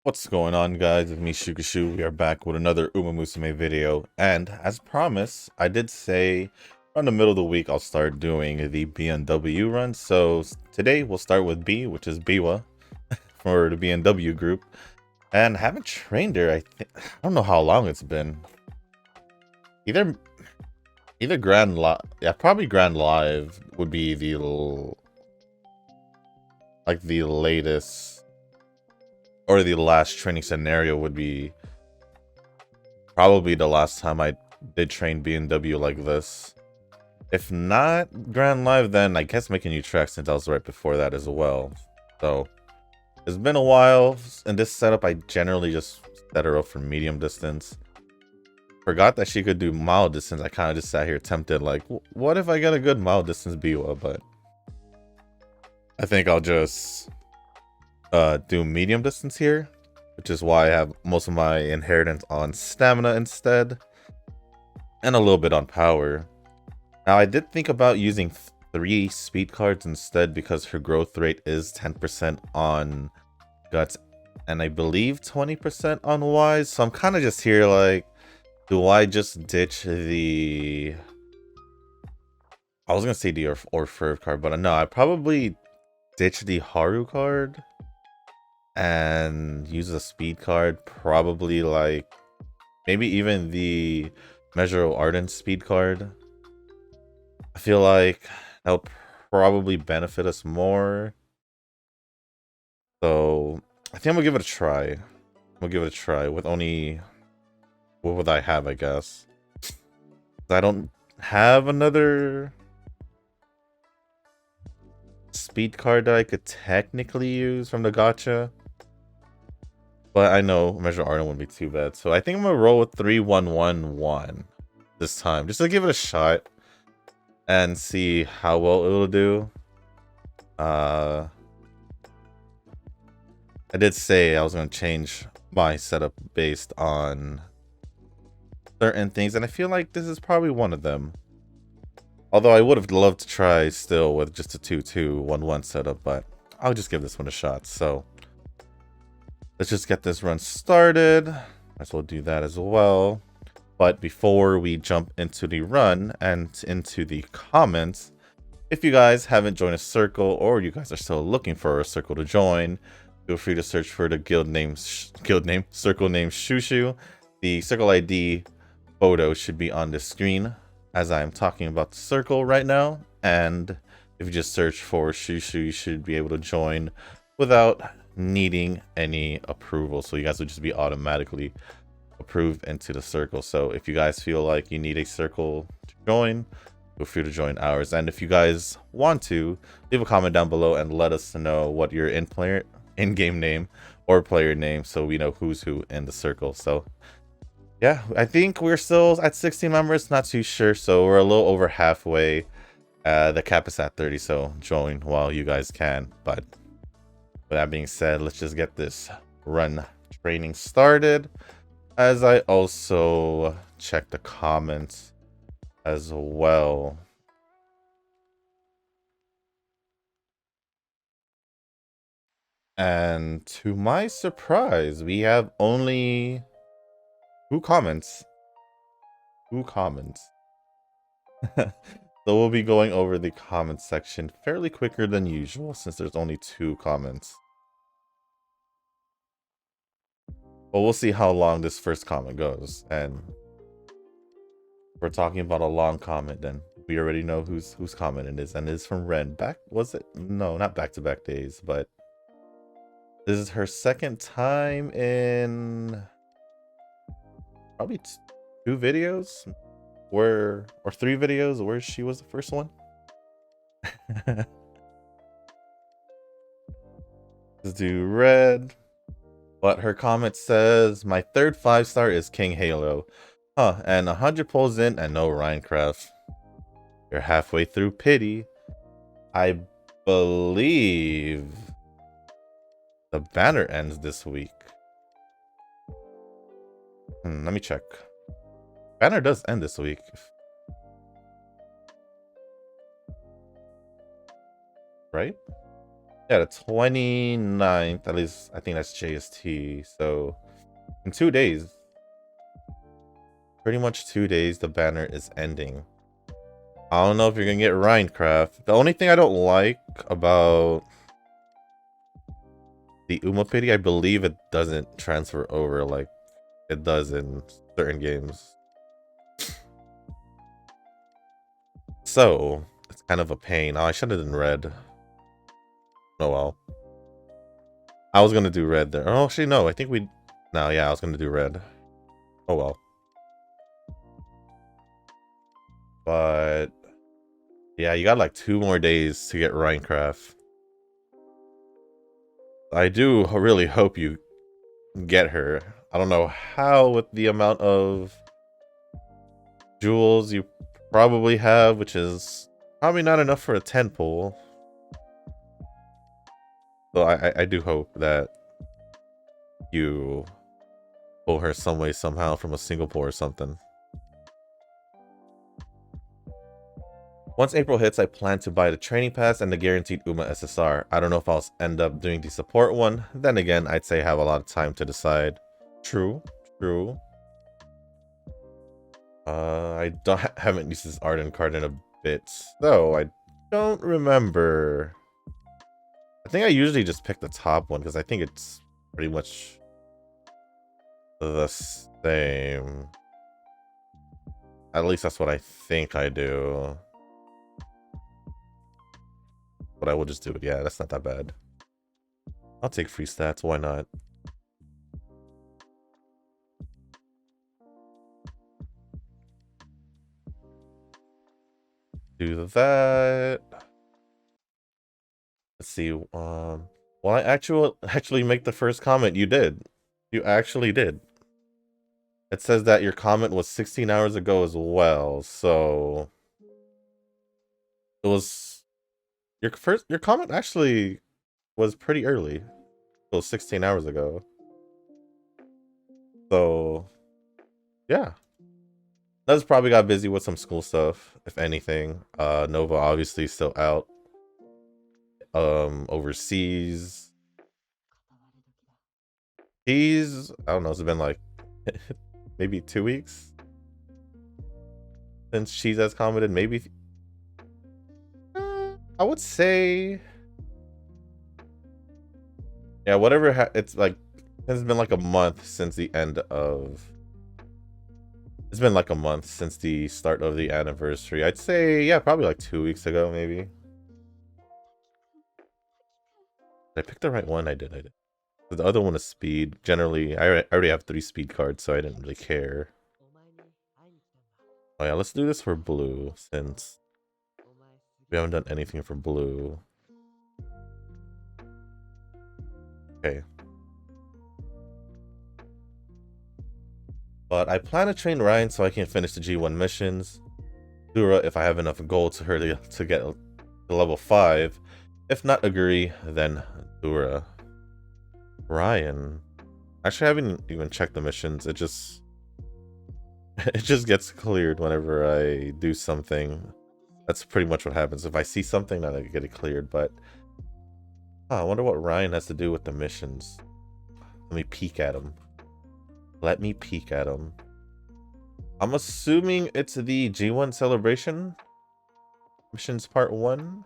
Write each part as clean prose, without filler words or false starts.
What's going on, guys? It's me, Shukashu. We are back with another Musume video, and as promised, I did say around the middle of the week I'll start doing the BNW run. So today we'll start with B, which is Biwa for the BNW group, and I haven't trained her. I don't know how long it's been. Either Grand Live, yeah, probably Grand Live would be the the latest. Or the last training scenario would be probably the last time I did train BNW like this. If not Grand Live, then I guess making new tracks, since I was right before that as well. So it's been a while. In this setup, I generally just set her up for medium distance. Forgot that she could do mild distance. I kind of just sat here tempted, like, what if I get a good mild distance Biwa? But I think I'll just do medium distance here, which is why I have most of my inheritance on stamina instead, and a little bit on power. Now I did think about using 3 speed cards instead, because her growth rate is 10% on guts and I believe 20% on wise. So I'm kind of just here like, do I just ditch the, I was gonna say the Orfurve card, but no, I probably ditch the Haru card and use a speed card, probably like maybe even the Measure of Ardent speed card. I feel like that'll probably benefit us more. So I think I'm gonna give it a try. With only, what would I have, I guess? I don't have another speed card that I could technically use from the gacha. But I know Measure Ardent wouldn't be too bad. So I think I'm going to roll with 3111 this time, just to give it a shot and see how well it'll do. I did say I was going to change my setup based on certain things, and I feel like this is probably one of them. Although I would have loved to try still with just a 2-2-1-1 setup, but I'll just give this one a shot. So let's just get this run started. Might as well do that as well. But before we jump into the run and into the comments, if you guys haven't joined a circle, or you guys are still looking for a circle to join, feel free to search for the circle name Shushu. The circle ID photo should be on the screen as I am talking about the circle right now. And if you just search for Shushu, you should be able to join without needing any approval. So you guys will just be automatically approved into the circle. So if you guys feel like you need a circle to join, feel free to join ours. And if you guys want to, leave a comment down below and let us know what your in-game name or player name, so we know who's who in the circle. So yeah, I think we're still at 16 members, not too sure, so we're a little over halfway. The cap is at 30, so join while you guys can. But with that being said, let's just get this run training started, as I also check the comments as well. And to my surprise, we have only 2 comments. 2 comments. So we'll be going over the comment section fairly quicker than usual, since there's only 2 comments. But we'll see how long this first comment goes. And if we're talking about a long comment, then we already know whose comment it is. And it's from Ren. Was it? No, not back-to-back days, but this is her second time in probably 2 videos. Or 3 videos where she was the first one. Let's do red. But her comment says, my third 5-star is King Halo. Huh, and 100 pulls in and no Rhinecraft. You're halfway through pity. I believe the banner ends this week. Let me check. Banner does end this week. right? Yeah, the 29th, at least I think that's JST. So in 2 days, pretty much 2 days, the banner is ending. I don't know if you're gonna get Rhinecraft. The only thing I don't like about the Uma Pity, I believe it doesn't transfer over like it does in certain games. So it's kind of a pain. Oh, I should have done red. Oh well. I was gonna do red there. Oh, actually, no. I think we. No, yeah, I was gonna do red. Oh well. But yeah, you got like 2 more days to get Rhinecraft. I do really hope you get her. I don't know how with the amount of jewels you probably have, which is probably not enough for a 10 pull. So I do hope that you pull her some way somehow from a single pull or something. Once April hits, I plan to buy the training pass and the guaranteed UMA SSR. I don't know if I'll end up doing the support one. Then again, I'd say I have a lot of time to decide. True, true. I haven't used this Arden card in a bit, so I don't remember. I think I usually just pick the top one because I think it's pretty much the same. At least that's what I think I do. But I will just do it. Yeah, that's not that bad. I'll take free stats. Why not? Do that. Let's see. Well, I actually make the first comment. You did. You actually did. It says that your comment was 16 hours ago as well. So it was your comment actually was pretty early. It was 16 hours ago. So yeah. Nuz probably got busy with some school stuff, if anything. Nova obviously still out. Overseas. I don't know, it's been like maybe 2 weeks since Cheese has commented. Maybe I would say, yeah, whatever. It's like it's been like a month since the end of. It's been like a month since the start of the anniversary. I'd say, yeah, probably like 2 weeks ago, maybe. Did I pick the right one? I did. The other one is speed. Generally, I already have 3 speed cards, so I didn't really care. Oh yeah, let's do this for blue, since we haven't done anything for blue. Okay. But I plan to train Ryan so I can finish the G1 missions. Dura if I have enough gold to her to get to level 5. If not agree, then Dura. Ryan. Actually, I haven't even checked the missions. It just gets cleared whenever I do something. That's pretty much what happens. If I see something, then I get it cleared. But I wonder what Ryan has to do with the missions. Let me peek at him. Let me peek at him. I'm assuming it's the G1 celebration missions part 1.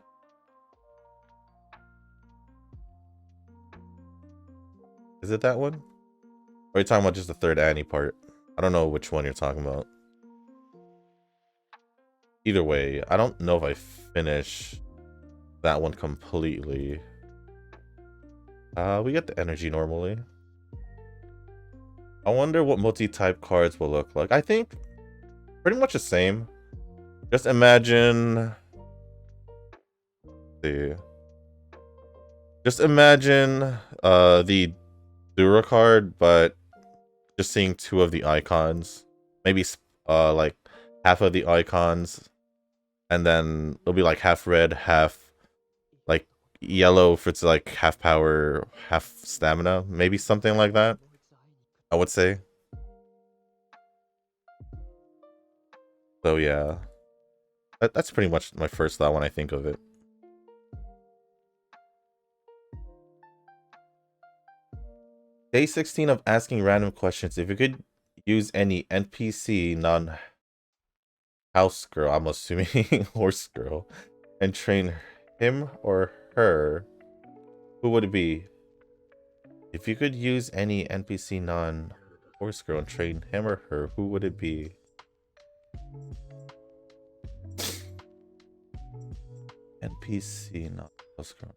Is it that one? Or are you talking about just the third Annie part? I don't know which one you're talking about. Either way, I don't know if I finish that one completely. We get the energy normally. I wonder what multi-type cards will look like. I think pretty much the same. Just imagine. See. Just imagine the Dura card, but just seeing 2 of the icons. Maybe like half of the icons, and then it'll be like half red, half like yellow for it's like half power, half stamina. Maybe something like that, I would say. So yeah, that's pretty much my first thought when I think of it. Day 16 of asking random questions. If you could use any NPC non-house girl, I'm assuming horse girl, and train him or her, who would it be? If you could use any NPC non-horse girl and train him or her, who would it be? NPC non-house girl.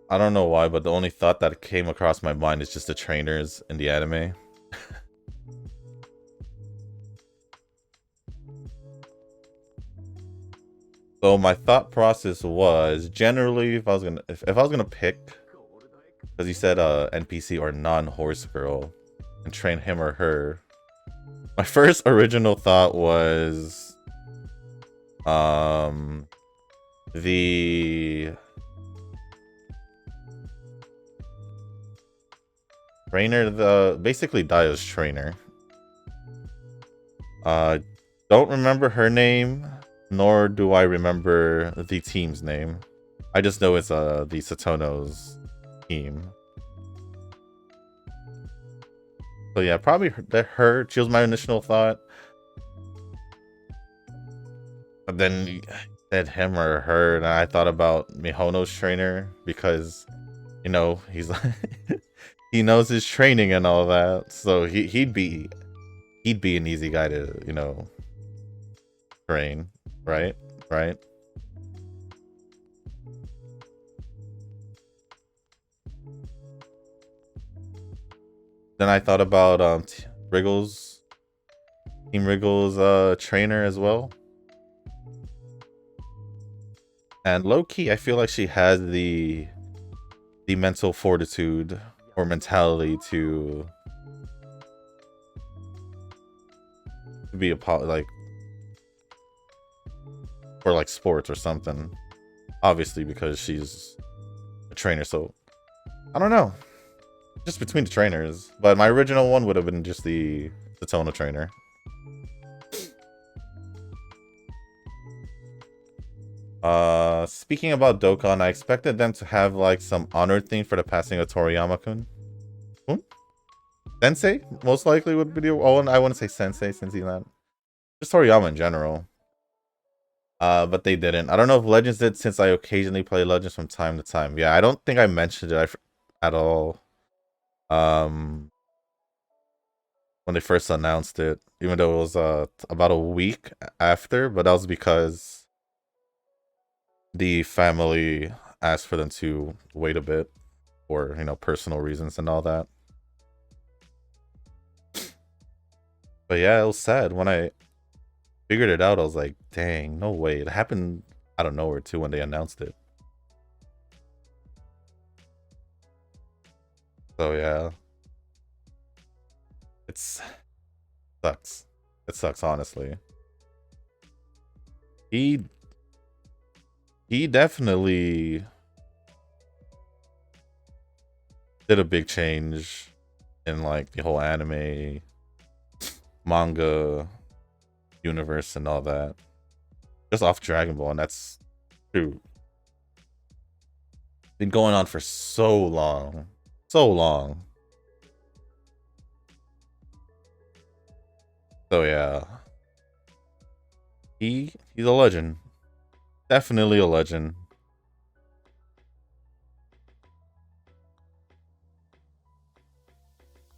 I don't know why, but the only thought that came across my mind is just the trainers in the anime. So my thought process was generally if I was gonna pick, because you said NPC or non-horse girl and train him or her, my first original thought was the trainer, basically Daio's trainer. Don't remember her name, nor do I remember the team's name. I just know it's the Satono's team. So yeah, probably her. She was my initial thought. But then you said him or her, and I thought about Mihono's trainer because, you know, he's like he knows his training and all that. So he'd be an easy guy to, you know, train, right? Right? Then I thought about Team Wriggle's trainer as well. And low-key, I feel like she has the mental fortitude or mentality to be a like for like sports or something. Obviously, because she's a trainer, so I don't know. Just between the trainers, but my original one would have been just the Tono trainer. Speaking about Dokkan, I expected them to have like some honor thing for the passing of Toriyama-kun. Sensei most likely would be the one. I wouldn't say Sensei since he's not. Just Toriyama in general. But they didn't. I don't know if Legends did, since I occasionally play Legends from time to time. Yeah, I don't think I mentioned it at all. When they first announced it, even though it was about a week after, but that was because the family asked for them to wait a bit for, you know, personal reasons and all that. But yeah, it was sad when I figured it out. I was like, dang, no way. It happened out of nowhere too when they announced it. So yeah, it sucks. It sucks, honestly. He definitely did a big change in like the whole anime, manga universe and all that. Just off Dragon Ball, and that's true. Been going on for so long. So long. So yeah. He's a legend. Definitely a legend.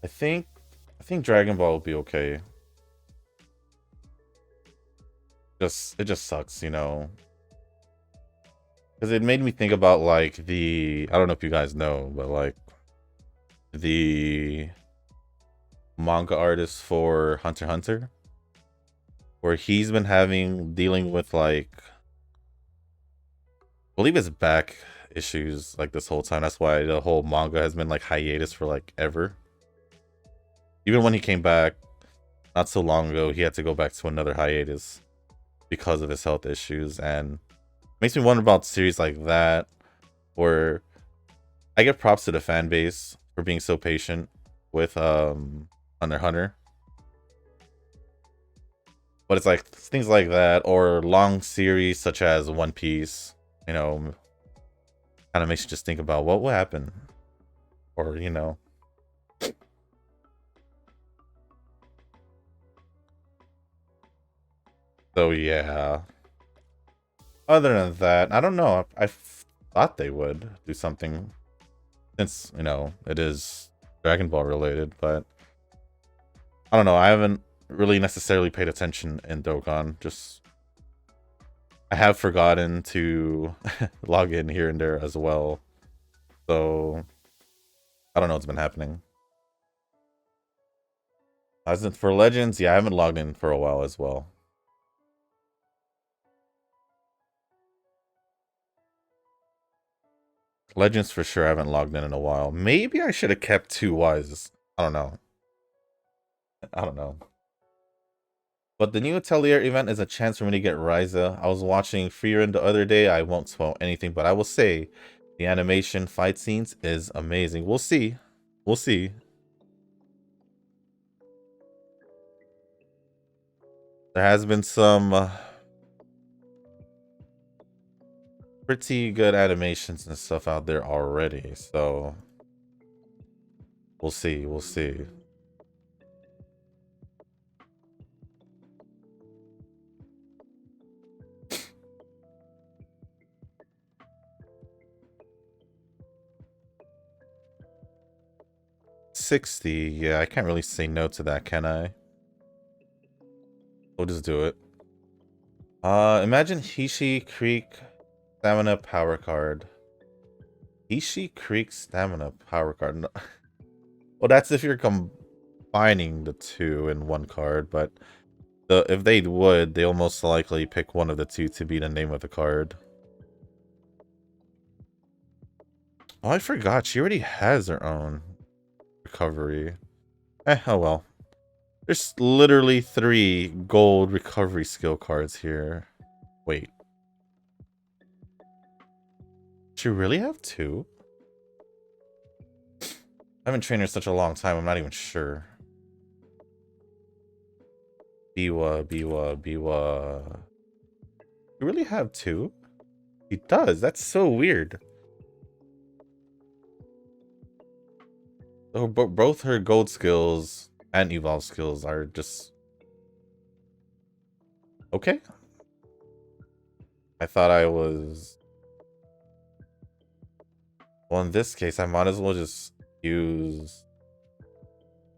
I think Dragon Ball will be okay. It just sucks, you know. Because it made me think about like I don't know if you guys know, but like the manga artist for Hunter x Hunter, where he's been dealing with like, I believe it's back issues like this whole time. That's why the whole manga has been like hiatus for like ever. Even when he came back not so long ago, he had to go back to another hiatus because of his health issues, and Makes me wonder about series like that, where I give props to the fan base for being so patient with Hunter x Hunter. But it's like things like that, or long series such as One Piece, you know, kind of makes you just think about what will happen. Or, you know. So, yeah. Other than that, I don't know. I thought they would do something. Since, you know, it is Dragon Ball related, but I don't know. I haven't really necessarily paid attention in Dokkan. Just I have forgotten to log in here and there as well. So I don't know what's been happening. As in for Legends, yeah, I haven't logged in for a while as well. Legends for sure I haven't logged in a while. Maybe I should have kept 2 Ys. I don't know. I don't know. But the new Atelier event is a chance for me to get Ryza. I was watching Frieren the other day. I won't spoil anything, but I will say the animation fight scenes is amazing. We'll see. We'll see. There has been some pretty good animations and stuff out there already, so we'll see. We'll see. $60. Yeah, I can't really say no to that, can I? We'll just do it. Imagine Hishi Creek Stamina Power Card. Hishi Creek Stamina Power Card. No. Well, that's if you're combining the two in one card, but if they would, they'll most likely pick one of the two to be the name of the card. Oh, I forgot. She already has her own recovery. Oh well. There's literally 3 gold recovery skill cards here. Wait. She really have 2? I haven't trained her such a long time, I'm not even sure. Biwa. You really have 2? He does, that's so weird. So, both her gold skills and evolve skills are just okay. I thought I was, well, in this case I might as well just use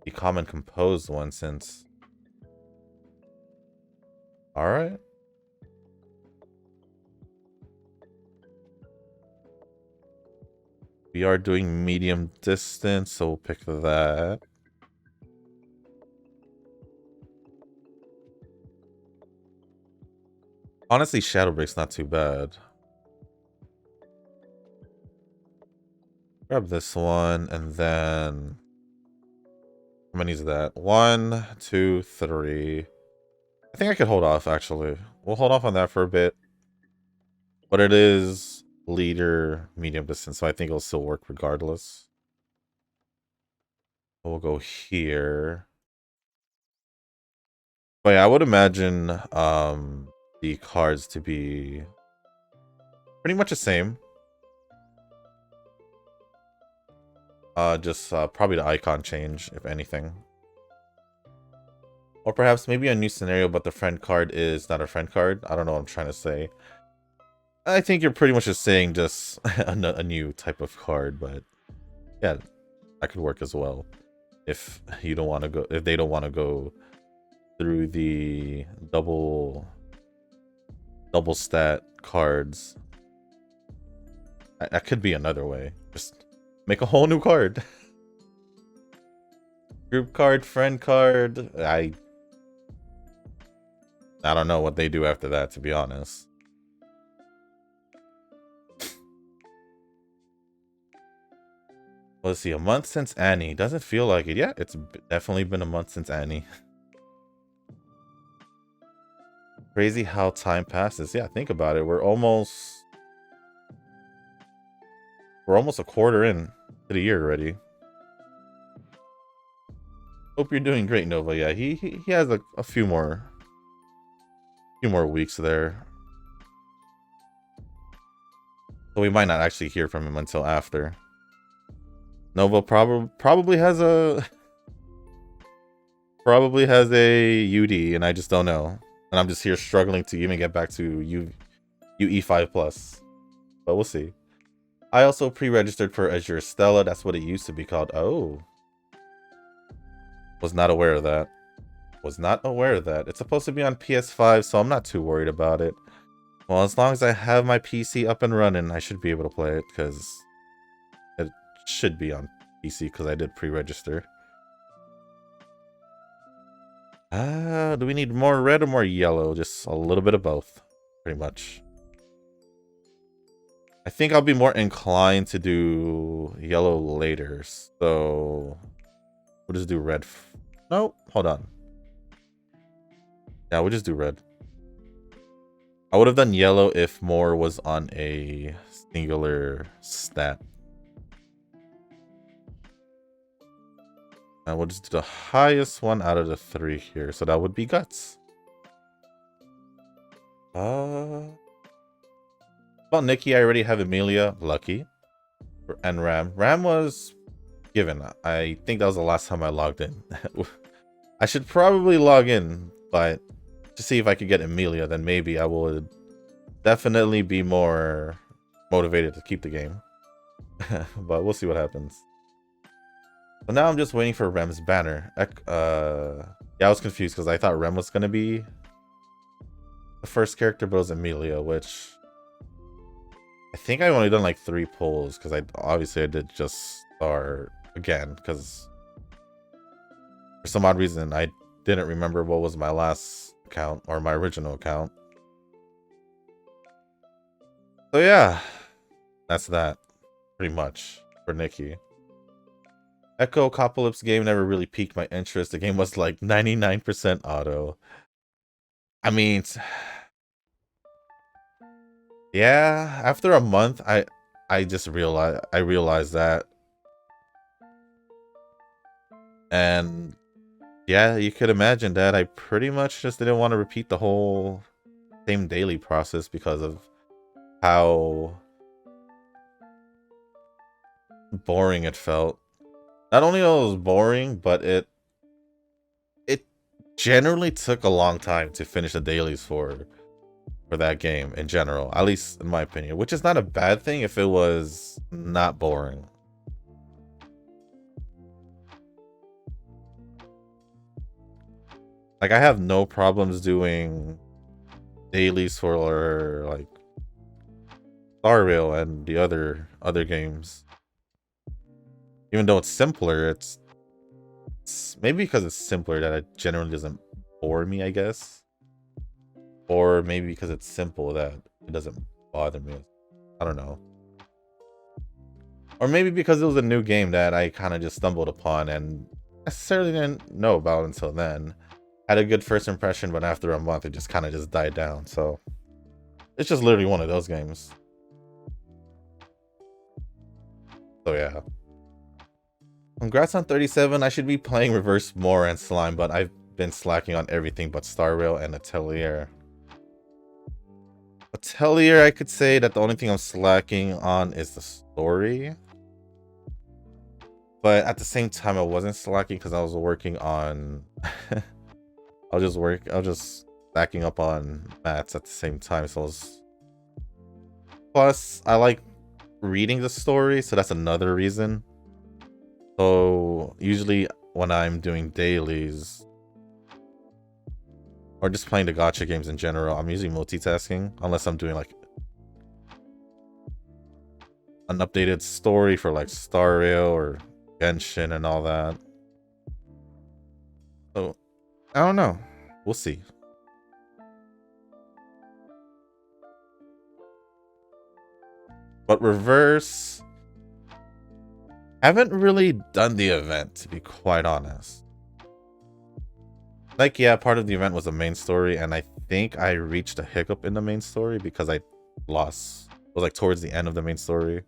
the common composed one since, all right. We are doing medium distance, so we'll pick that. Honestly, Shadow Break's not too bad. Grab this one, and then how many is that? 1, 2, 3. I think I could hold off, actually. We'll hold off on that for a bit. But it is leader medium distance, so I think it'll still work regardless. We'll go here. But yeah, I would imagine the cards to be pretty much the same. Just probably the icon change, if anything. Or perhaps maybe a new scenario, but the friend card is not a friend card. I don't know what I'm trying to say. I think you're pretty much just saying just a new type of card, but yeah, that could work as well. If you don't want to go, if they don't want to go through the double stat cards, that could be another way. Just make a whole new card. Group card, friend card. I don't know what they do after that, to be honest. Let's see, a month since Annie. Doesn't feel like it. Yeah, it's definitely been a month since Annie. Crazy how time passes. Yeah, think about it. We're almost We're almost a quarter in to the year already. Hope you're doing great, Nova. Yeah, he has a few more weeks there. So we might not actually hear from him until after. Nova probably has a UD, and I just don't know. And I'm just here struggling to even get back to UE5 plus. But we'll see. I also pre-registered for Azure Stella. That's what it used to be called. Oh. Was not aware of that. Was not aware of that. It's supposed to be on PS5, so I'm not too worried about it. Well, as long as I have my PC up and running, I should be able to play it, because it should be on PC, because I did pre-register. Do we need more red or more yellow? Just a little bit of both, pretty much. I think I'll be more inclined to do yellow later, so we'll just do red. No, hold on. Yeah, we'll just do red. I would have done yellow if more was on a singular stat. And we'll just do the highest one out of the 3 here. So that would be guts. About Nikki, I already have Emilia. Lucky. And Ram. Ram was given. I think that was the last time I logged in. I should probably log in, but to see if I could get Emilia, then maybe I would definitely be more motivated to keep the game. But we'll see what happens. So now I'm just waiting for Rem's banner. Yeah, I was confused because I thought Rem was going to be the first character, but it was Emilia, which I think I've only done like 3 pulls, because obviously I did just start again, because for some odd reason I didn't remember what was my last account or my original account. So yeah, that's that pretty much for Nikki. Echo Copolypse game never really piqued my interest. The game was like 99% auto. I mean, yeah, after a month I just realized that. And yeah, you could imagine that I pretty much just didn't want to repeat the whole same daily process because of how boring it felt. Not only was it was boring, but it generally took a long time to finish the dailies for that game in general, at least in my opinion, which is not a bad thing if it was not boring. Like, I have no problems doing dailies for like Star Rail and the other games. Even though it's simpler, it's maybe because it's simpler that it generally doesn't bore me, I guess. Or maybe because it's simple that it doesn't bother me. I don't know. Or maybe because it was a new game that I kind of just stumbled upon and necessarily didn't know about until then. Had a good first impression, but after a month it just kind of just died down. So it's just literally one of those games. So yeah. Congrats on 37. I should be playing Reverse more and Slime, but I've been slacking on everything but Star Rail and Atelier. Atelier, I could say that the only thing I'm slacking on is the story. But at the same time, I wasn't slacking because I was working on... I was just stacking up on mats at the same time. So plus, I like reading the story, so that's another reason. So usually when I'm doing dailies or just playing the gacha games in general, I'm usually multitasking unless I'm doing like an updated story for like Star Rail or Genshin and all that. So I don't know. We'll see. But Reverse, haven't really done the event, to be quite honest. Like, yeah, part of the event was the main story, and I think I reached a hiccup in the main story because I lost. It was like towards the end of the main story.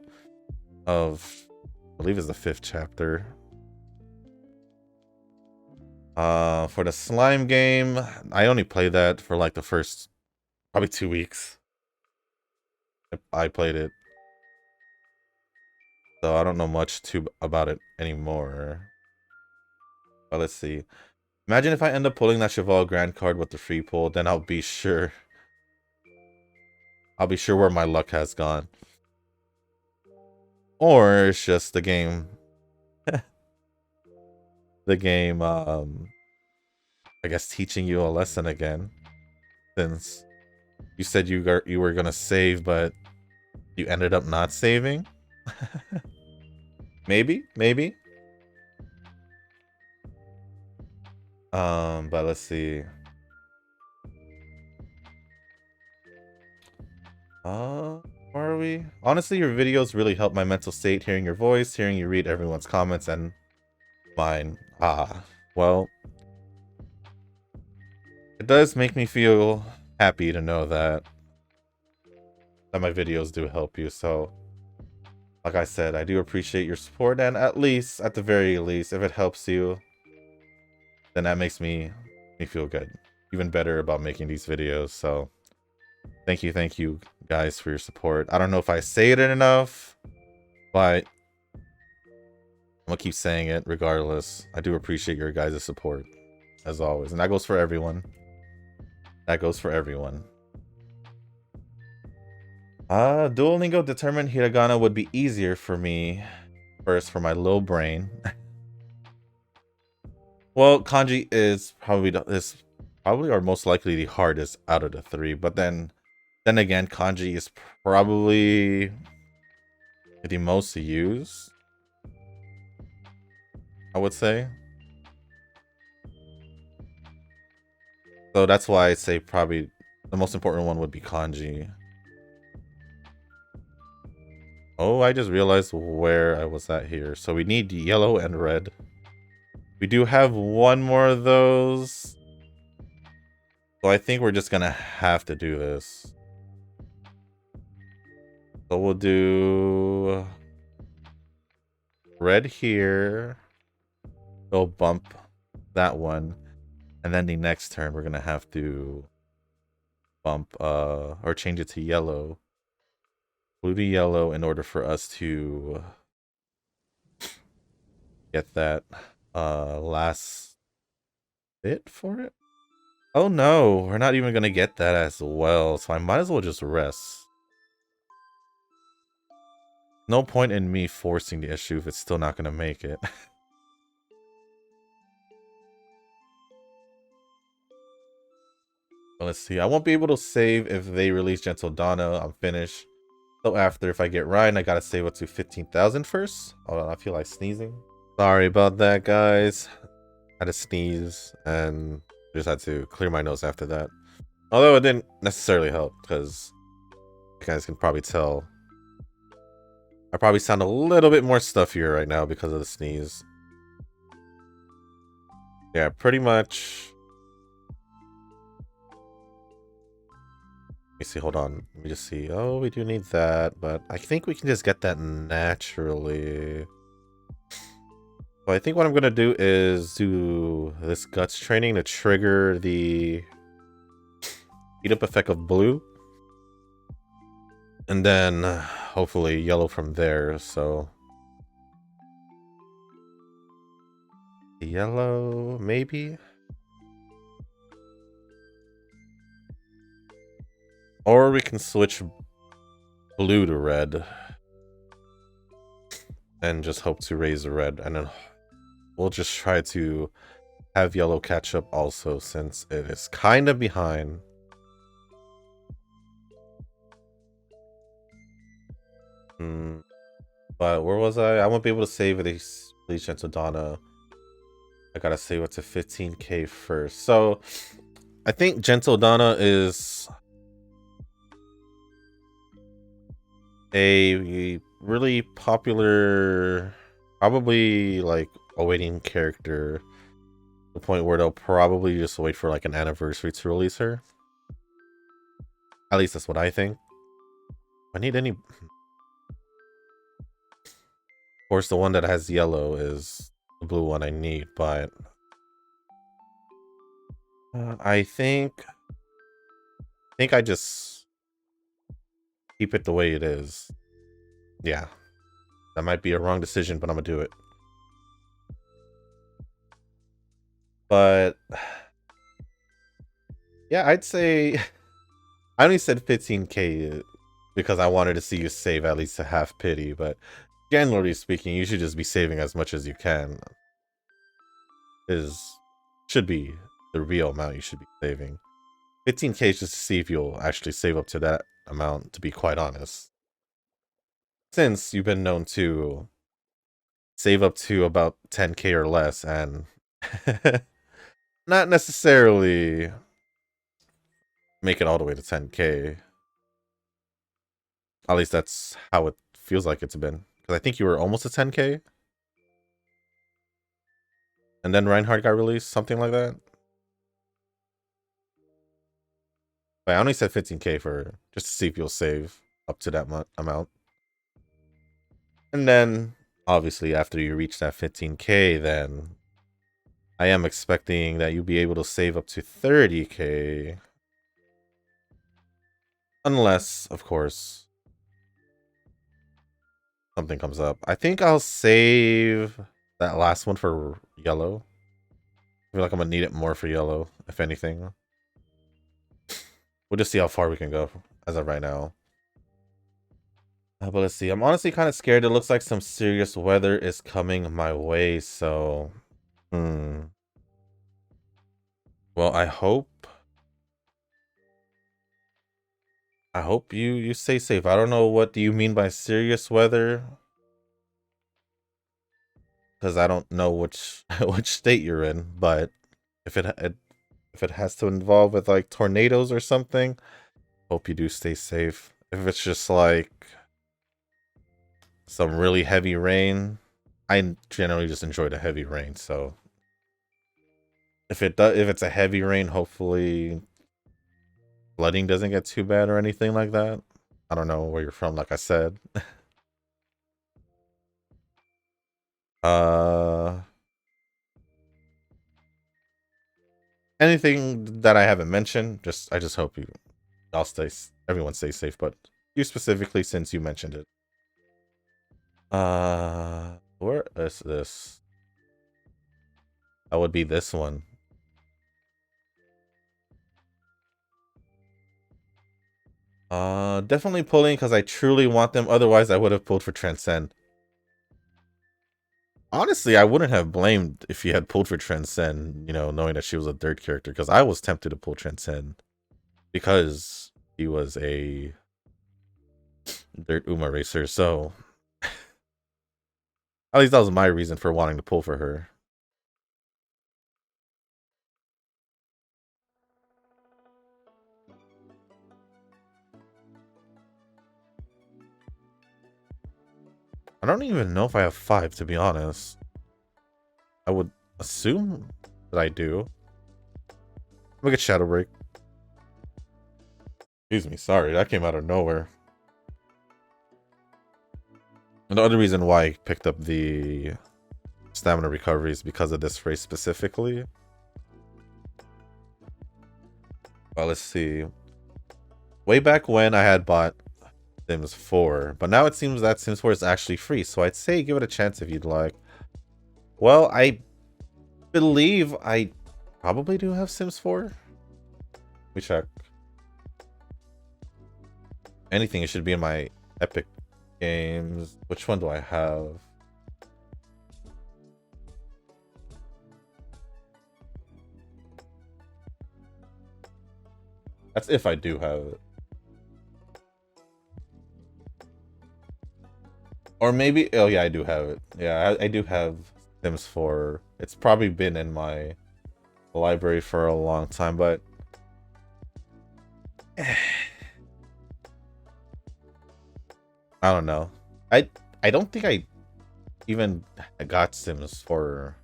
of, I believe, is the 5th chapter. For the slime game, I only played that for like the first probably 2 weeks. I played it, so I don't know much about it anymore. But let's see. Imagine if I end up pulling that Cheval Grand card with the free pull, then I'll be sure. I'll be sure where my luck has gone. Or it's just the game. The game, I guess teaching you a lesson again. Since you said you were gonna save, but you ended up not saving. Maybe. But let's see. Where are we? Honestly, your videos really help my mental state. Hearing your voice, hearing you read everyone's comments and mine. Well, it does make me feel happy to know that my videos do help you. So, like I said, I do appreciate your support, and at the very least, if it helps you, then that makes me feel good, even better about making these videos. So, thank you guys for your support. I don't know if I say it enough, but I'm gonna keep saying it regardless. I do appreciate your guys' support, as always, and that goes for everyone. Duolingo determined hiragana would be easier for me first for my little brain. Well, kanji is probably or most likely the hardest out of the 3, but then again, kanji is probably the most used, I would say. So that's why I say probably the most important one would be kanji. Oh, I just realized where I was at here. So we need yellow and red. We do have one more of those. So I think we're just gonna have to do this. So we'll do red here. We'll bump that one. And then the next turn we're gonna have to bump or change it to yellow. Blue to yellow in order for us to get that last bit for it. Oh no, we're not even gonna get that as well, so I might as well just rest. No point in me forcing the issue if it's still not gonna make it. Let's see, I won't be able to save if they release Gentle Donna. I'm finished. So after, if I get Ryan, I gotta save up to 15,000 first. Hold on, I feel like sneezing. Sorry about that, guys. Had to sneeze and just had to clear my nose after that. Although it didn't necessarily help, because you guys can probably tell I probably sound a little bit more stuffier right now because of the sneeze. Yeah, pretty much. Let me see, hold on. Let me just see. Oh, we do need that, but I think we can just get that naturally. So I think what I'm going to do is do this guts training to trigger the beat up effect of blue. And then hopefully yellow from there, so. Yellow, maybe? Or we can switch blue to red. And just hope to raise the red. And then we'll just try to have yellow catch up also, since it is kind of behind. But where was I? I won't be able to save these Gentle Donna. I gotta save it to 15k first. So I think Gentle Donna is a really popular, probably like awaiting character to the point where they'll probably just wait for like an anniversary to release her. At least that's what I think. I need any. course, the one that has yellow is the blue one I need, but I think I just keep it the way it is. Yeah, that might be a wrong decision, but I'm gonna do it. But yeah, I'd say I only said 15k because I wanted to see you save at least a half pity, but generally speaking, you should just be saving as much as you can. Should be the real amount you should be saving. 15k is just to see if you'll actually save up to that amount, to be quite honest. Since you've been known to save up to about 10k or less and not necessarily make it all the way to 10k. At least that's how it feels like it's been. Because I think you were almost at 10k. And then Reinhardt got released, something like that. But I only said 15k for just to see if you'll save up to that amount. And then, obviously, after you reach that 15k, then I am expecting that you'll be able to save up to 30k. Unless, of course, something comes up. I think I'll save that last one for yellow. I feel like I'm gonna need it more for yellow, if anything. We'll just see how far we can go as of right now. But let's see. I'm honestly kind of scared. It looks like some serious weather is coming my way, so... Well, I hope you stay safe. I don't know what do you mean by serious weather, because I don't know which which state you're in. But if it has to involve with like tornadoes or something, hope you do stay safe. If it's just like some really heavy rain, I generally just enjoy the heavy rain. So if it's a heavy rain, hopefully flooding doesn't get too bad or anything like that. I don't know where you're from, like I said. Anything that I haven't mentioned, I just hope everyone stays safe, but you specifically, since you mentioned it. Where is this? That would be this one. Definitely pulling because I truly want them. Otherwise, I would have pulled for Transcend. Honestly, I wouldn't have blamed if you had pulled for Transcend, you know, knowing that she was a third character, because I was tempted to pull Transcend because he was a Dirt Uma racer, so at least that was my reason for wanting to pull for her. I don't even know if I have 5, to be honest. I would assume that I do. Look at Shadow Break. Excuse me, sorry, that came out of nowhere. And the other reason why I picked up the stamina recovery is because of this race specifically. Well, let's see. Way back when I had bought Sims 4, but now it seems that Sims 4 is actually free, so I'd say give it a chance if you'd like. Well, I believe I probably do have Sims 4. Let me check. Anything, it should be in my Epic Games. Which one do I have? That's if I do have it. Or maybe, oh yeah, I do have it. Yeah, I do have Sims 4. It's probably been in my library for a long time, but I don't know. I don't think I even got Sims for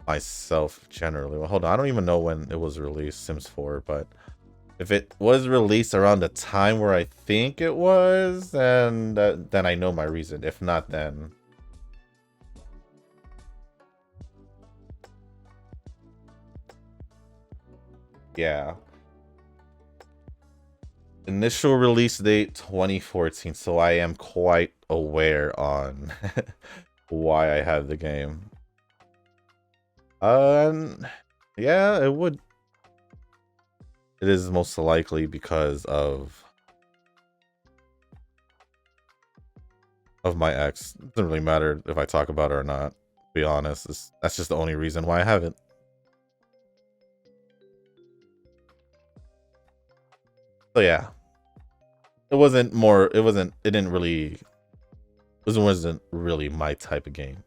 myself generally. Well, hold on, I don't even know when it was released, Sims 4, but if it was released around the time where I think it was, then I know my reason. If not, then Yeah. Initial release date 2014, so I am quite aware on why I have the game. Yeah, it would. It is most likely because of my ex. It doesn't really matter if I talk about her or not, to be honest. That's just the only reason why I haven't. So yeah. It wasn't really my type of game.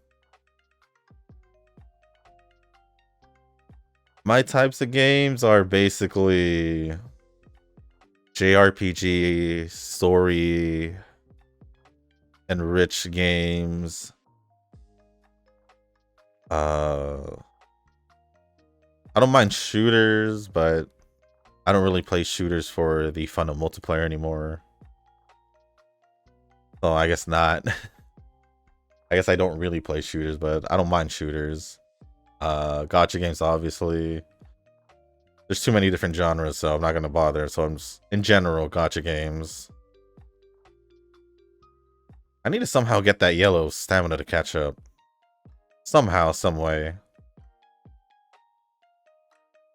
My types of games are basically JRPG, story, enriched games. I don't mind shooters, but I don't really play shooters for the fun of multiplayer anymore. So I guess not. I guess I don't really play shooters, but I don't mind shooters. Gacha games, obviously. There's too many different genres, so I'm not gonna bother. So I'm just, in general, gacha games. I need to somehow get that yellow stamina to catch up. Somehow, some way.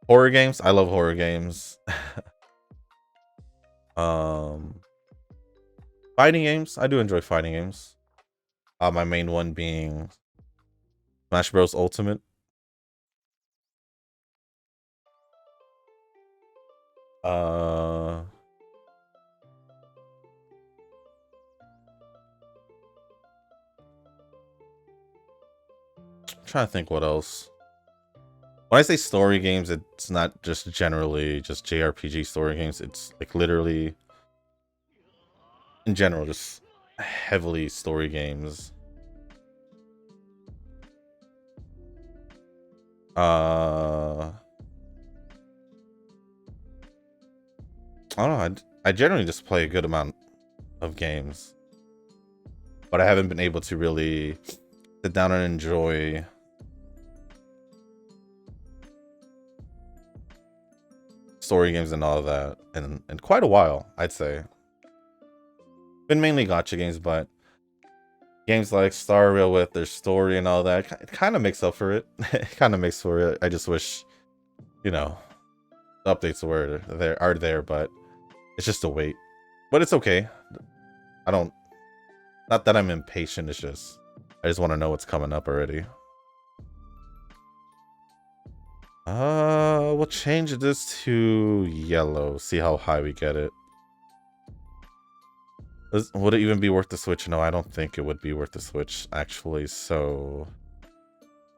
Horror games? I love horror games. Fighting games? I do enjoy fighting games. My main one being Smash Bros. Ultimate. I'm trying to think what else. When I say story games, it's not just generally just JRPG story games. It's like literally, in general, just heavily story games. I don't know. I generally just play a good amount of games, but I haven't been able to really sit down and enjoy story games and all of that in quite a while, I'd say. Been mainly gacha games, but games like Star Rail with their story and all that, it kind of makes up for it. It kind of makes for it. I just wish, you know, the updates are there, but it's just a wait. But it's okay. Not that I'm impatient, it's just I just want to know what's coming up already. We'll change this to yellow. See how high we get it. Would it even be worth the switch? No, I don't think it would be worth the switch, actually. So,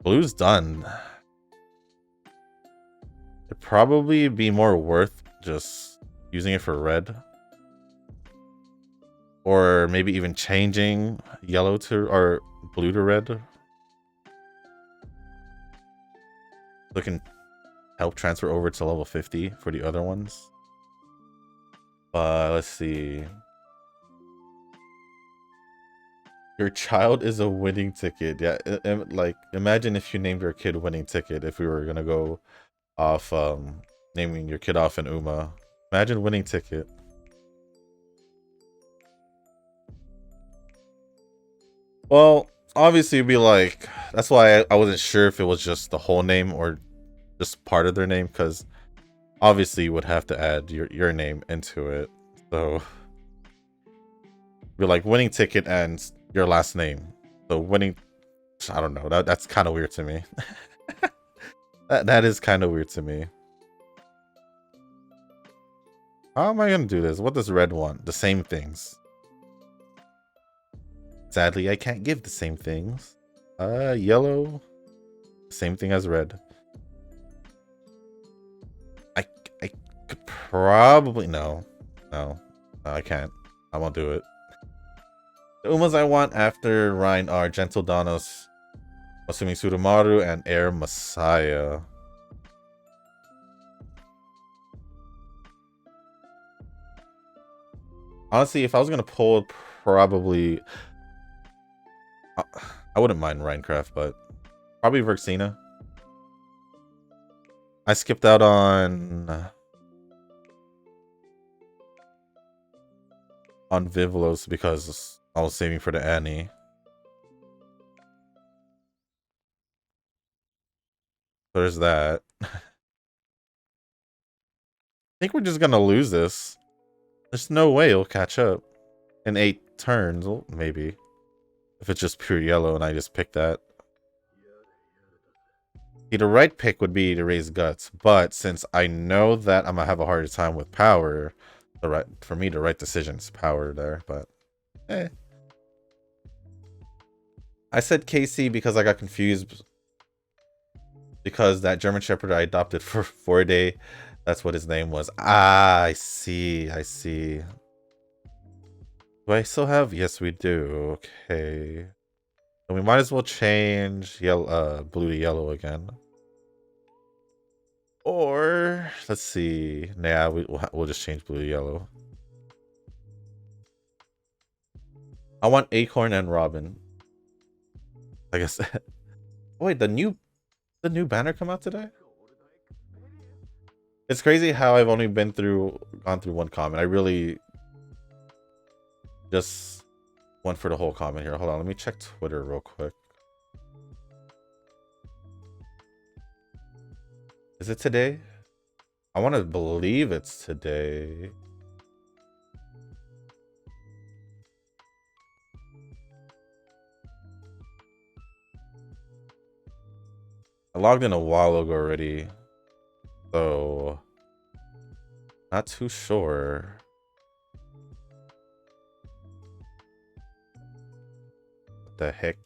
blue's done. It'd probably be more worth just using it for red. Or maybe even changing yellow to, or blue to red. So it can help transfer over to level 50 for the other ones. Let's see. Your child is a winning ticket. Yeah, like imagine if you named your kid Winning Ticket. If we were gonna go off naming your kid off in Uma. Imagine Winning Ticket. Well, obviously it'd be like, that's why I wasn't sure if it was just the whole name or just part of their name, because obviously you would have to add your name into it. So you're like Winning Ticket and your last name. So winning, I don't know. That's kind of weird to me. that is kind of weird to me. How am I gonna do this? What does red want? The same things. Sadly, I can't give the same things. Yellow, same thing as red. I could probably no, I can't. I won't do it. The Umas I want after Rhine are Gentle Danos, Musume Sudomaru, and Air Messiah. Honestly, if I was gonna pull, probably I wouldn't mind Minecraft, but probably Verxina. I skipped out on Vivlos because I was saving for the Annie. So there's that. I think we're just gonna lose this. There's no way it'll catch up in 8 turns. Well, maybe if it's just pure yellow and I just pick that. See, the right pick would be to raise guts, but since I know that I'm gonna have a harder time with power, for me the right decision is power there. But I said KC because I got confused because that German Shepherd I adopted for 4-day, that's what his name was. Ah, I see. Do I still have? Yes, we do. Okay. And we might as well change yellow, blue to yellow again. Or let's see. Nah, we'll just change blue to yellow. I want Acorn and Robin. I guess. Wait, the new banner come out today? It's crazy how I've only gone through one comment. I really just went for the whole comment here. Hold on, let me check Twitter real quick. Is it today? I want to believe it's today. I logged in a while ago already, so not too sure. What the heck?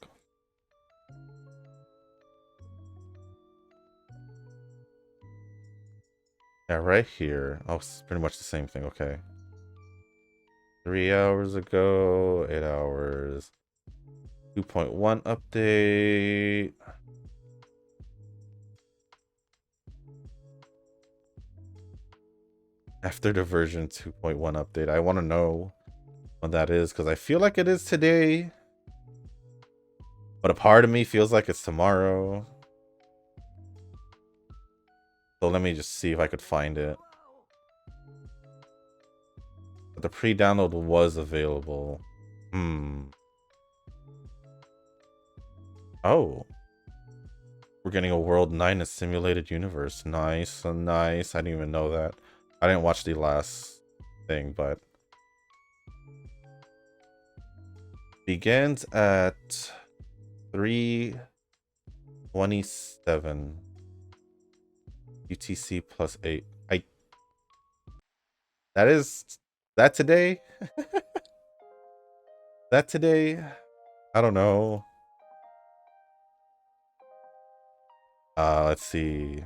Yeah, right here. Oh, it's pretty much the same thing. Okay. 3 hours ago, 8 hours. 2.1 update. After the version 2.1 update. I want to know when that is because I feel like it is today. But a part of me feels like it's tomorrow. So let me just see if I could find it. But the pre-download was available. Oh. We're getting a World 9 in Simulated Universe. Nice. Nice. I didn't even know that. I didn't watch the last thing, but... Begins at 3:27. UTC plus 8. That today? That today? I don't know. Let's see.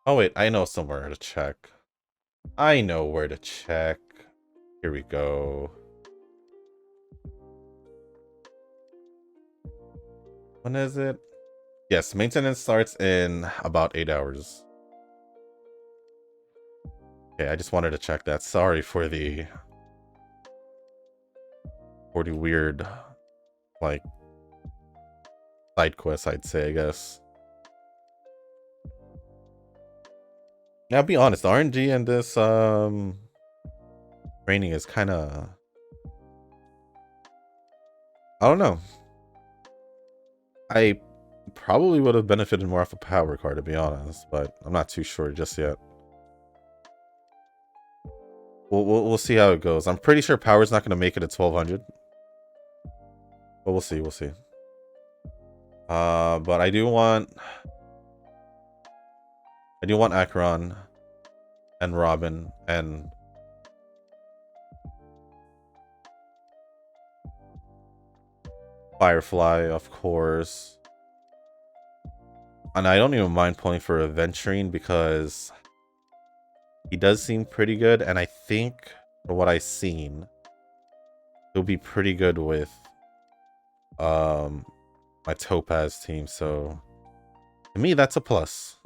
Oh wait, I know somewhere to check. I know where to check. Here we go. When is it? Yes, maintenance starts in about 8 hours. Okay, I just wanted to check that. Sorry for the weird, like, side quest, I'd say, I guess. Now, I'll be honest, the RNG in this training is kind of... I don't know. I probably would have benefited more off a power card, to be honest, but I'm not too sure just yet. We'll see how it goes. I'm pretty sure power's not going to make it at 1200. But we'll see, but I do want Acheron and Robin and Firefly, of course. And I don't even mind pulling for Aventurine because he does seem pretty good, and I think from what I've seen, he'll be pretty good with my Topaz team, so to me that's a plus.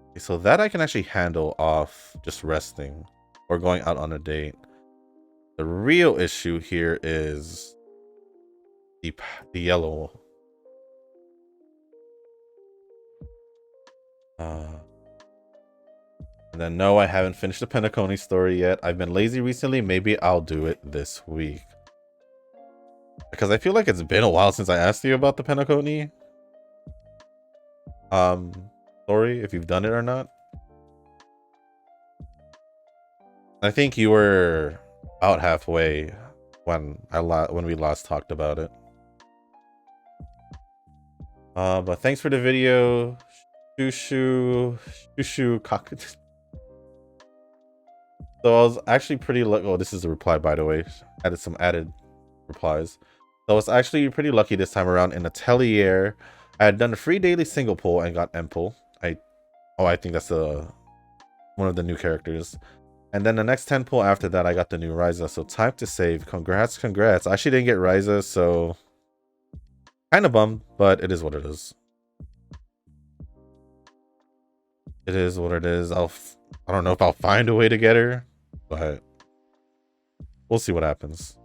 Okay, so that I can actually handle off just resting or going out on a date. The real issue here is the yellow. And then no, I haven't finished the Penacony story yet. I've been lazy recently. Maybe I'll do it this week. Because I feel like it's been a while since I asked you about the Penacony story, if you've done it or not. I think you were about halfway when we last talked about it. But thanks for the video, Shushu Cock. So I was actually pretty lucky. Oh, this is a reply, by the way. Added some added replies. So I was actually pretty lucky this time around in Atelier. I had done a free daily single pull and got M-pull. I think that's one of the new characters. And then the next 10 pull after that, I got the new Ryza. So time to save. Congrats. I actually didn't get Ryza, so kind of bummed, but it is what it is. It is what it is. I don't know if I'll find a way to get her, but we'll see what happens.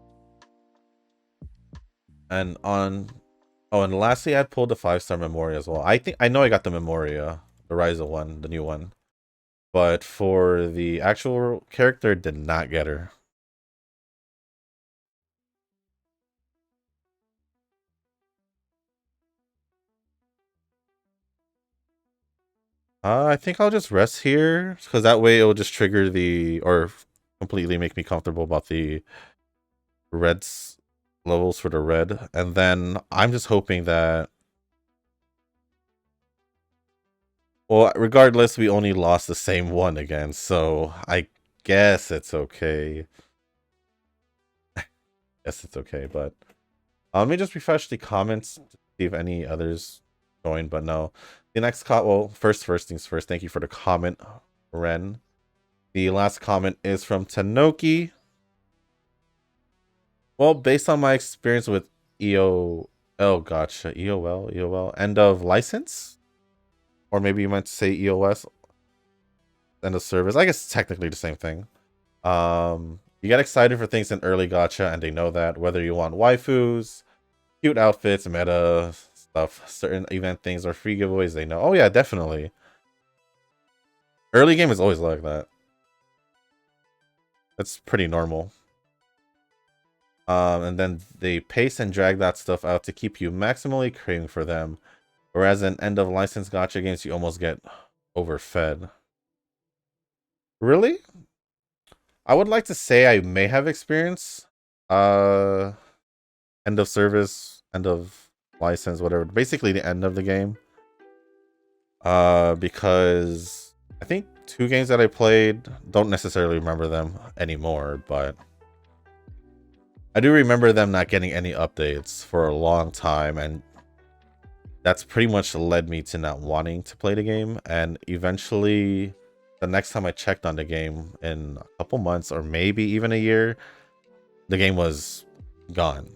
And and lastly, I pulled the 5-star Memoria as well. I know I got the Memoria, the Ryza one, the new one. But for the actual character, did not get her. I think I'll just rest here, because that way it will just trigger or completely make me comfortable about the reds levels for the red. And then I'm just hoping that, well, regardless, we only lost the same one again, so I guess it's okay. But let me just refresh the comments to see if any others joined, but no. The next first things first, thank you for the comment, Ren. The last comment is from Tanoki. Well, based on my experience with EOL, end of license? Or maybe you might say EOS, end of service. I guess it's technically the same thing. You get excited for things in early gacha, and they know that. Whether you want waifus, cute outfits, meta stuff, certain event things, or free giveaways, they know. Oh yeah, definitely. Early game is always like that. That's pretty normal. And then they pace and drag that stuff out to keep you maximally craving for them. Whereas in end of license gacha games, you almost get overfed. Really? I would like to say I may have experience end of service, end of license, whatever. Basically the end of the game. Because I think 2 games that I played, don't necessarily remember them anymore, but I do remember them not getting any updates for a long time, and that's pretty much led me to not wanting to play the game. And eventually, the next time I checked on the game in a couple months or maybe even a year, the game was gone.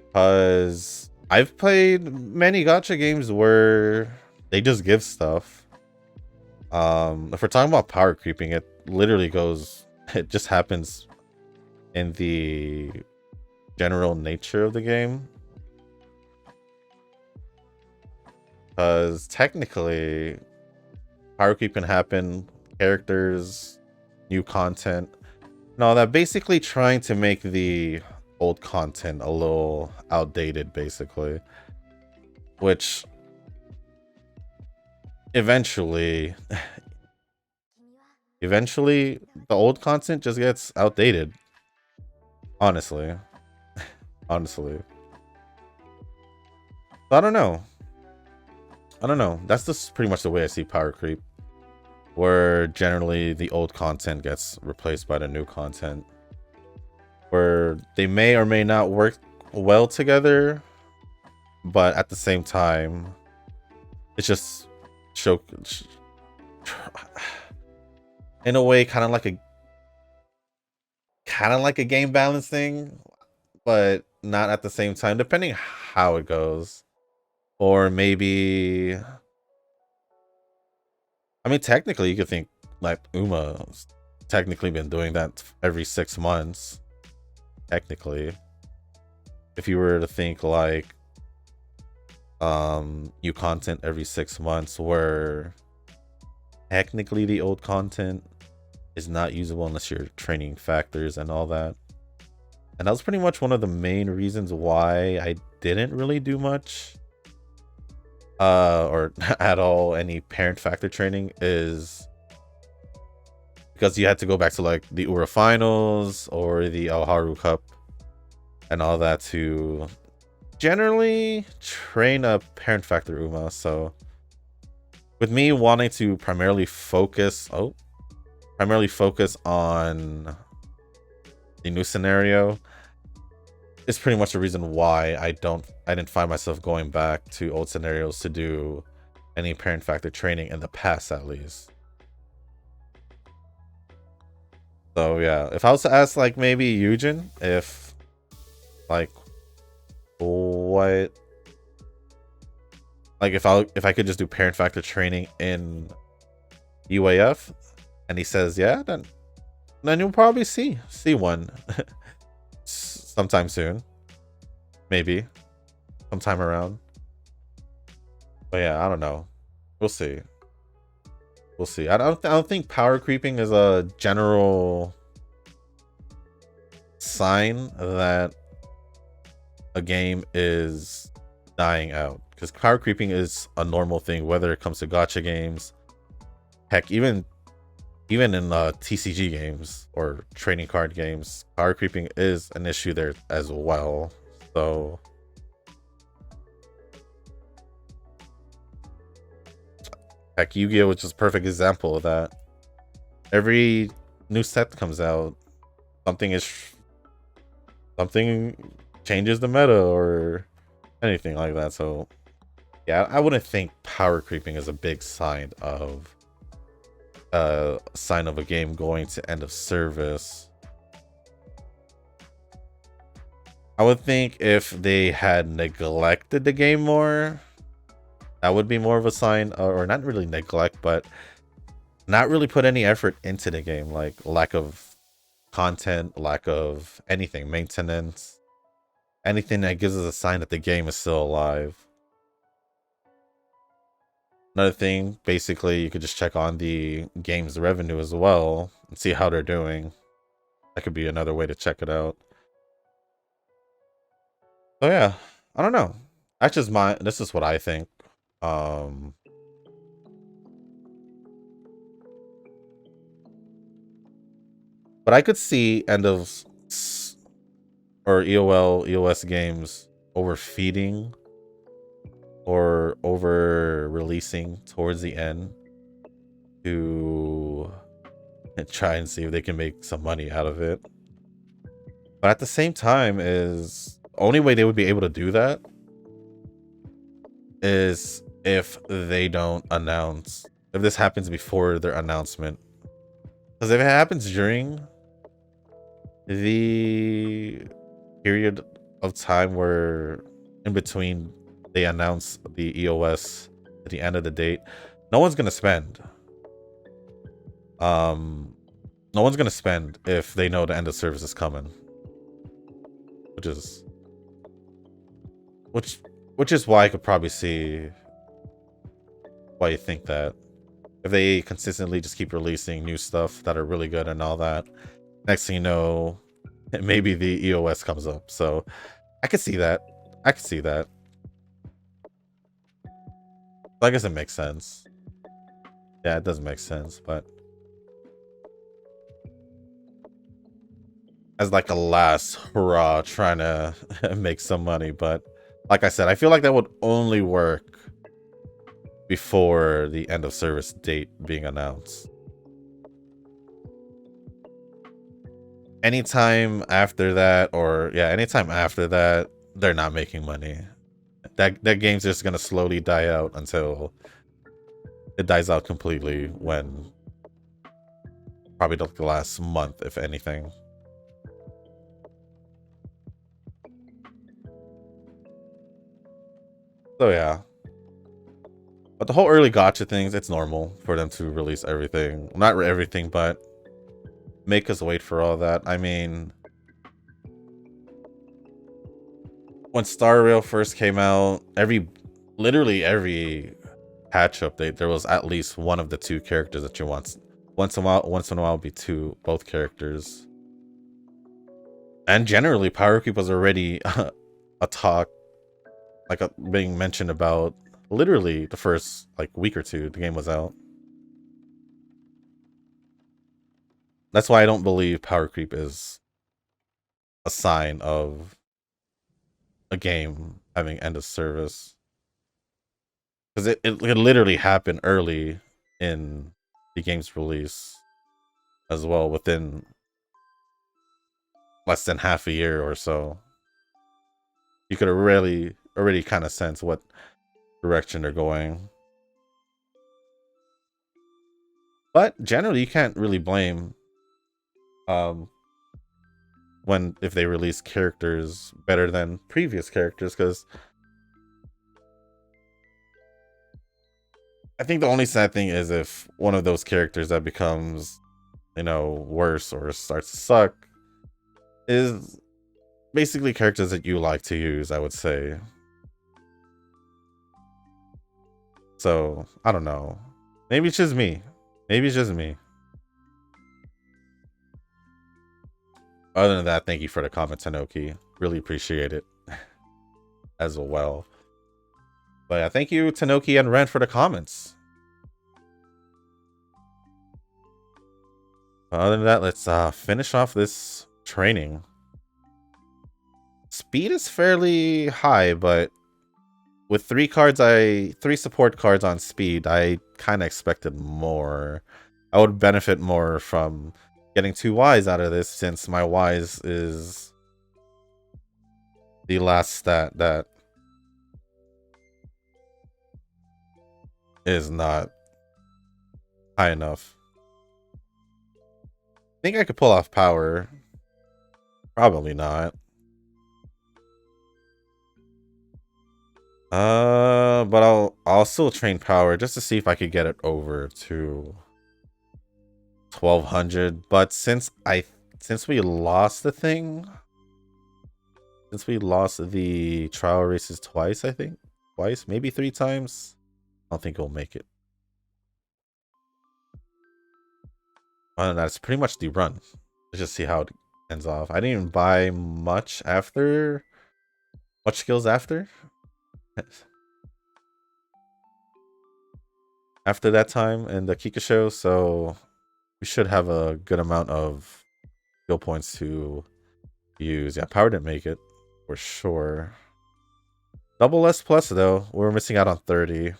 Because I've played many gacha games where they just give stuff. If we're talking about power creeping, it literally it just happens in the general nature of the game. Because technically, power creep can happen, characters, new content, and all that. Basically trying to make the old content a little outdated, basically. Which eventually the old content just gets outdated. Honestly. So I don't know. That's just pretty much the way I see power creep, where generally the old content gets replaced by the new content, where they may or may not work well together, but at the same time, it's just in a way kind of like a game balance thing, but not at the same time, depending how it goes. Or maybe, I mean, technically you could think like Uma's technically been doing that every 6 months. Technically, if you were to think like new content every 6 months, where technically the old content is not usable unless you're training factors and all that. And that was pretty much one of the main reasons why I didn't really do much or at all any parent factor training, is because you had to go back to like the Ura finals or the Alharu Cup and all that to generally train a parent factor Uma. So with me wanting to primarily focus on the new scenario, is pretty much the reason why I didn't find myself going back to old scenarios to do any parent factor training in the past, at least. So yeah, if I was to ask like maybe Eugen if like what, like if I could just do parent factor training in UAF, and he says yeah, then you'll probably see one sometime soon, maybe sometime around. But yeah, I don't know. We'll see. I don't think power creeping is a general sign that a game is dying out, because power creeping is a normal thing whether it comes to gacha games, heck, even in TCG games or trading card games. Power creeping is an issue there as well. So heck, Yu-Gi-Oh! Which is a perfect example of that. Every new set comes out, something changes the meta or anything like that. So yeah, I wouldn't think power creeping is a big sign of a game going to end of service. I would think if they had neglected the game more, that would be more of a sign, or not really neglect, but not really put any effort into the game, like lack of content, lack of anything, maintenance, anything that gives us a sign that the game is still alive. Another thing, basically, you could just check on the game's revenue as well and see how they're doing. That could be another way to check it out. So yeah, I don't know. This is what I think. But I could see end of or EOS games overfeeding or over releasing towards the end to try and see if they can make some money out of it. But at the same time, is only way they would be able to do that is if they don't announce, if this happens before their announcement. Because if it happens during the period of time where in between they announce the EOS at the end of the date, no one's gonna spend. No one's gonna spend if they know the end of service is coming. Which is why I could probably see why you think that. If they consistently just keep releasing new stuff that are really good and all that, next thing you know, maybe the EOS comes up. So I could see that. I guess it makes sense. Yeah, it does make sense, but as like a last hurrah trying to make some money. But like I said, I feel like that would only work before the end of service date being announced. Anytime after that, they're not making money. That game's just gonna slowly die out until it dies out completely, when probably the last month, if anything. So yeah. But the whole early gacha things, it's normal for them to release everything. Not everything, but make us wait for all that. I mean, when Star Rail first came out, literally every patch update, there was at least one of the two characters that you want. Once in a while, be both characters. And generally, power creep was already a talk, like being mentioned about literally the first like week or two the game was out. That's why I don't believe power creep is a sign of a game having end of service. Because it literally happened early in the game's release as well, within less than half a year or so. You could have really already kind of sense what direction they're going. But generally, you can't really blame if they release characters better than previous characters, because I think the only sad thing is if one of those characters that becomes, worse or starts to suck is basically characters that you like to use, I would say. So, I don't know. Maybe it's just me. Other than that, thank you for the comment, Tanoki. Really appreciate it as well. But yeah, thank you, Tanoki and Ren, for the comments. Other than that, let's finish off this training. Speed is fairly high, but with three support cards on speed, I kind of expected more. I would benefit more from getting 2 Ys out of this, since my Ys is the last stat that is not high enough. Think I could pull off power? Probably not. But I'll still train power just to see if I could get it over to 1200. But since we lost the thing, since we lost the trial races twice, I think twice, maybe 3 times, I don't think we'll make it. That's pretty much the run. Let's just see how it ends off. I didn't even buy much skills after that time in the Kika show, so we should have a good amount of skill points to use. Yeah, power didn't make it for sure. Double S plus though, we're missing out on 30.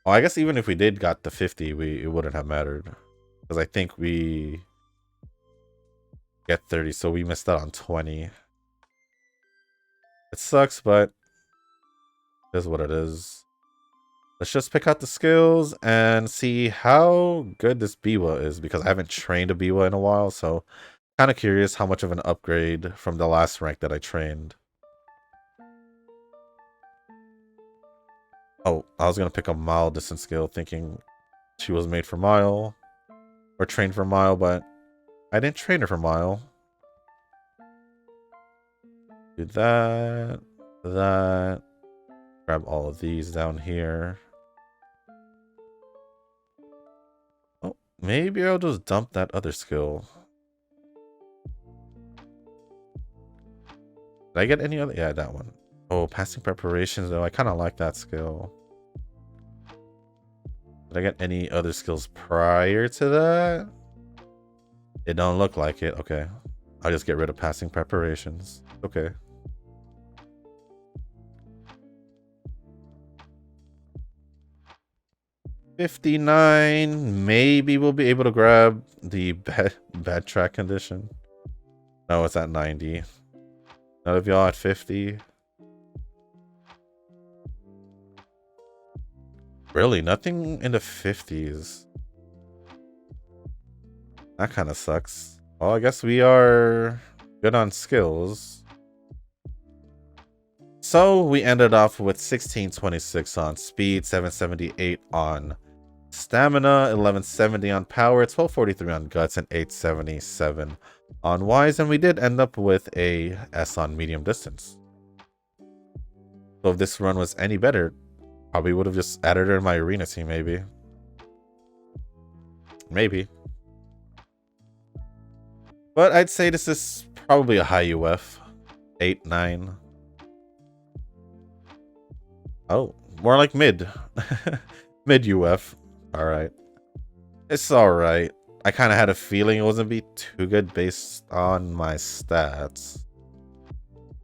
Oh, I guess even if we did got the 50, it wouldn't have mattered, because I think we get 30, so we missed out on 20. It sucks, but it is what it is. Let's just pick out the skills and see how good this Biwa is, because I haven't trained a Biwa in a while, so kind of curious how much of an upgrade from the last rank that I trained. Oh, I was going to pick a mile distance skill thinking she was made for mile or trained for mile, but I didn't train her for mile. Do that. Grab all of these down here. Oh, maybe I'll just dump that other skill. Did I get any other? Yeah, that one. Oh, passing preparations though. I kind of like that skill. Did I get any other skills prior to that? It don't look like it. Okay. I'll just get rid of passing preparations. Okay. $59. Maybe we'll be able to grab the bad track condition. No, it's at 90. None of y'all at 50. Really, nothing in the 50s. That kind of sucks. Well, I guess we are good on skills. So we ended off with 1626 on speed, 778 on stamina, 1170 on power, 1243 on guts, and 877 on Ys, and we did end up with a S on medium distance. So if this run was any better, probably would have just added her in my arena team, maybe. Maybe. But I'd say this is probably a high UF. 8, 9. Oh, more like mid. Mid UF. Alright. It's alright. I kind of had a feeling it wasn't be too good based on my stats.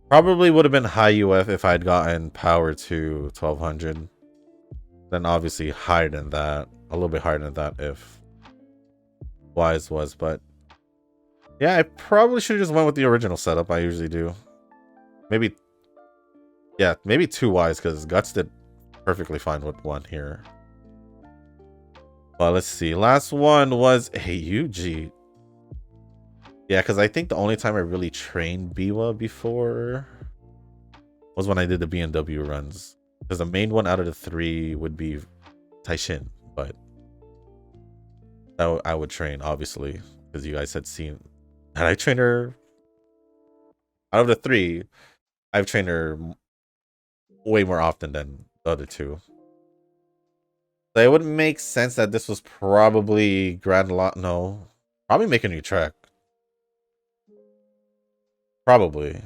Probably would have been high UF if I'd gotten power to 1200. Then obviously higher than that. A little bit higher than that if Wise was, but yeah, I probably should have just went with the original setup I usually do. Maybe, yeah, maybe 2 Wise because Guts did perfectly fine with 1 here. Well, let's see. Last one was a UG. Yeah, because I think the only time I really trained Biwa before was when I did the BNW runs. Because the main one out of the 3 would be Taishin, but I would train, obviously, because you guys had seen. And I trained her. Out of the 3, I've trained her way more often than the other 2. So it would make sense that this was probably Grand Lot. No, probably make a new track. Probably.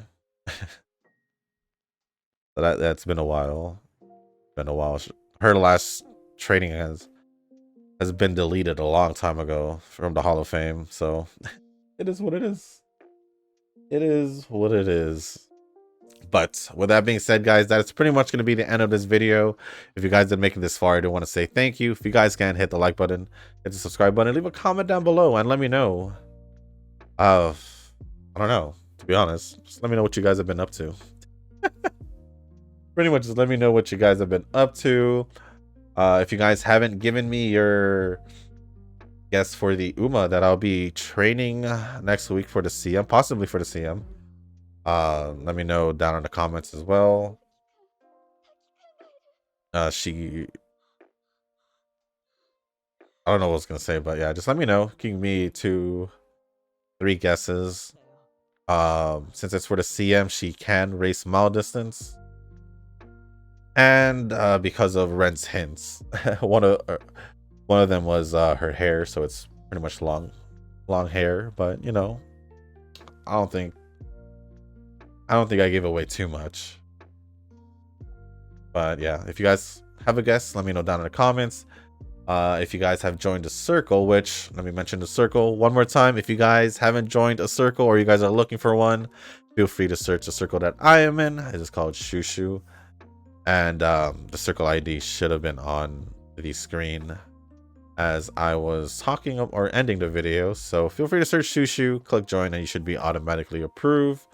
But that's been a while. Been a while. Her last training has been deleted a long time ago from the Hall of Fame. So it is what it is. It is what it is. But with that being said, guys, that's pretty much going to be the end of this video. If you guys did make it this far, I do want to say thank you. If you guys can, hit the like button, hit the subscribe button, leave a comment down below, and let me know. I don't know, to be honest. Just let me know what you guys have been up to. Pretty much just let me know what you guys have been up to. If you guys haven't given me your guess for the UMA that I'll be training next week for the CM, possibly for the CM. Let me know down in the comments as well. I don't know what I was gonna say, but yeah, just let me know. Give me 2, 3 guesses. Since it's for the CM, she can race mile distance. And because of Ren's hints, one of them was her hair, so it's pretty much long hair. But you know, I don't think I gave away too much. But yeah, if you guys have a guess, let me know down in the comments. If you guys have joined a circle, which let me mention the circle one more time. If you guys haven't joined a circle or you guys are looking for one, feel free to search the circle that I am in. It is called Shushu. And the circle ID should have been on the screen as I was talking or ending the video. So feel free to search Shushu, click join, and you should be automatically approved.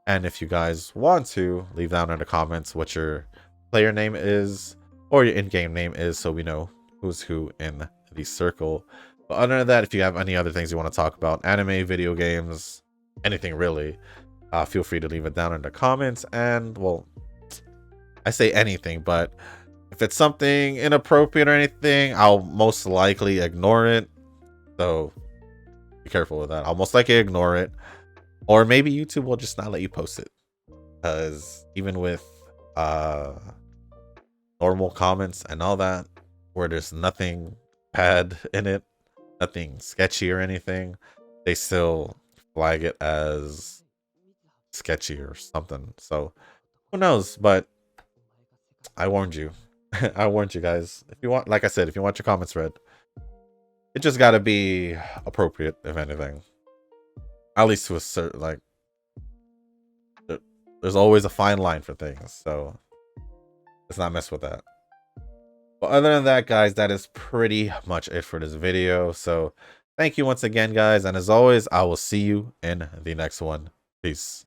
And if you guys want to, leave down in the comments what your player name is or your in-game name is so we know who's who in the circle. But other than that, if you have any other things you want to talk about, anime, video games, anything really, feel free to leave it down in the comments. And well, I say anything, but if it's something inappropriate or anything, I'll most likely ignore it. So be careful with that. I'll most likely ignore it. Or maybe YouTube will just not let you post it. Because even with normal comments and all that, where there's nothing bad in it, nothing sketchy or anything, they still flag it as sketchy or something. So who knows? But I warned you. I warned you guys. If you want, like I said, if you want your comments read, it just got to be appropriate, if anything. At least to a certain, like, there's always a fine line for things, so let's not mess with that. But other than that, guys, that is pretty much it for this video. So thank you once again, guys, and as always, I will see you in the next one. Peace.